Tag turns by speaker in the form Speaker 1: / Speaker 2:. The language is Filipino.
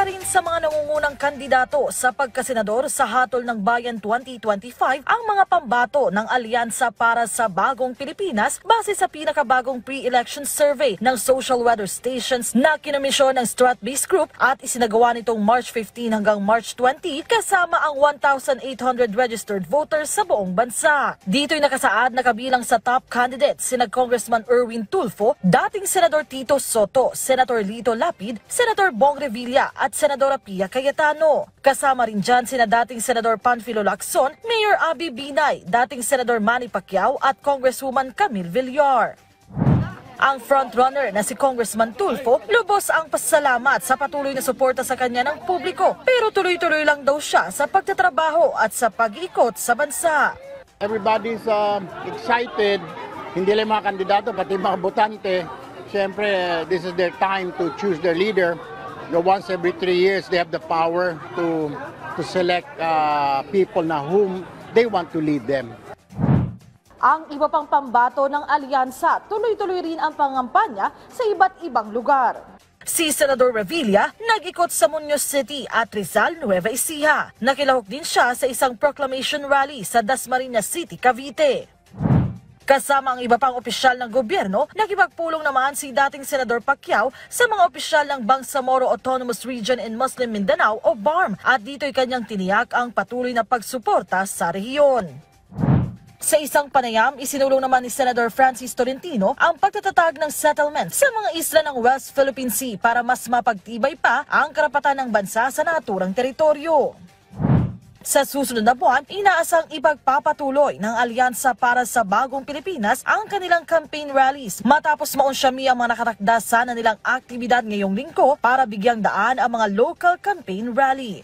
Speaker 1: pa rin sa mga nangungunang kandidato sa pagkasenador sa Hatol ng Bayan 2025 ang mga pambato ng Alyansa para sa Bagong Pilipinas base sa pinakabagong pre-election survey ng social weather stations na kinomisyon ng Stratbase Group at isinagawa nitong March 15 hanggang March 20 kasama ang 1,800 registered voters sa buong bansa. Dito'y nakasaad na kabilang sa top candidates sina Congressman Erwin Tulfo, dating Senador Tito Soto, Senator Lito Lapid, Senator Bong Revilla at Senadora Pia Cayetano. Kasama rin dyan sina dating Senador Panfilo Lacson, Mayor Abby Binay, dating Senador Manny Pacquiao at Congresswoman Camille Villar. Ang frontrunner na si Congressman Tulfo, lubos ang pasalamat sa patuloy na suporta sa kanya ng publiko pero tuloy-tuloy lang daw siya sa pagtatrabaho at sa pag-ikot sa bansa.
Speaker 2: Everybody's excited, hindi lang mga kandidato pati mga botante. Siyempre, this is their time to choose their leader. Once every 3 years, they have the power to select people na whom they want to lead them.
Speaker 1: Ang iba pang pambato ng alyansa, tuloy-tuloy rin ang pangampanya sa iba't ibang lugar. Si Senador Revilla nag-ikot sa Muñoz City at Rizal, Nueva Ecija. Nakilahok din siya sa isang proclamation rally sa Dasmariñas City, Cavite. Kasama ang iba pang opisyal ng gobyerno, nakipagpulong naman si dating Senador Pacquiao sa mga opisyal ng Bangsamoro Autonomous Region in Muslim Mindanao o BARM at dito'y kanyang tiniyak ang patuloy na pagsuporta sa rehiyon. Sa isang panayam, isinulong naman ni Senator Francis Tolentino ang pagtatatag ng settlement sa mga isla ng West Philippine Sea para mas mapagtibay pa ang karapatan ng bansa sa naturang teritoryo. Sa susunod na buwan, inaasang ipagpapatuloy ng Alyansa para sa Bagong Pilipinas ang kanilang campaign rallies matapos maunsyami ang mga nakatakda sana nilang aktibidad ngayong linggo para bigyang daan ang mga local campaign rally.